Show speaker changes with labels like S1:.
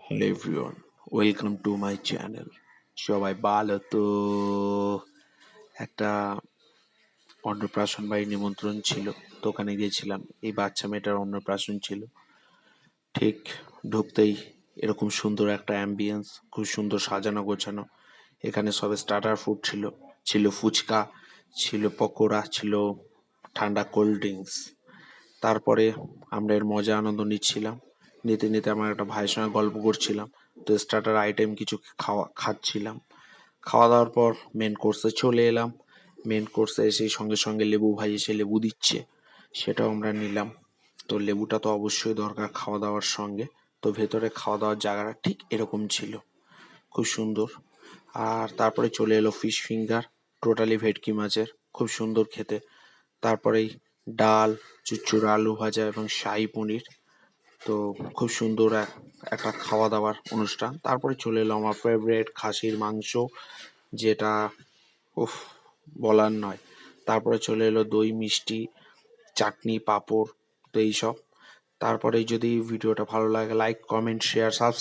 S1: Hello everyone, welcome to my channel. সবাই ভালো তো? একটা অন্নপ্রাশন বাড়ির নিমন্ত্রণ ছিল, তো ওখানে গিয়েছিলাম। এই বাচ্চা মেয়েটার অন্নপ্রাশন ছিল। ঠিক ঢুকতেই এরকম সুন্দর একটা অ্যাম্বিয়েন্স, খুব সুন্দর সাজানো গোছানো। এখানে সবে স্টার্টার ফুড ছিল, ছিল ফুচকা, ছিল পকোড়া, ছিল ঠান্ডা কোল্ড ড্রিঙ্কস। তারপরে আমরা এর মজা আনন্দ নিচ্ছিলাম। নিতে নিতে আমার একটা ভাইয়ের সঙ্গে গল্প করছিলাম। তো স্টার্টার আইটেম কিছু খাচ্ছিলাম। খাওয়া দাওয়ার পর মেন কোর্সে চলে এলাম। মেন কোর্সে এসে সঙ্গে সঙ্গে লেবু ভাই এসে লেবু দিচ্ছে, সেটাও আমরা নিলাম। তো লেবুটা তো অবশ্যই দরকার খাওয়া দাওয়ার সঙ্গে। তো ভেতরে খাওয়া দাওয়ার জায়গাটা ঠিক এরকম ছিল, খুব সুন্দর। আর তারপরে চলে এলো ফিশ ফিঙ্গার, টোটালি ভেটকি মাছের, খুব সুন্দর খেতে। তারপরেই ডাল, চুচুড়া, আলু ভাজা এবং শাহী পনির। তো খুব সুন্দর একটা খাওয়া দাওয়ার অনুষ্ঠান। তারপরে চলে এলো আমার ফেভারিট খাসির মাংস, যেটা উফ, বলার নয়। তারপরে চলে এলো দই মিষ্টি, চাটনি, পাঁপড়, তো এইসব। তারপরে যদি ভিডিওটা ভালো লাগে, লাইক, কমেন্ট, শেয়ার, সাবস্ক্রাইব।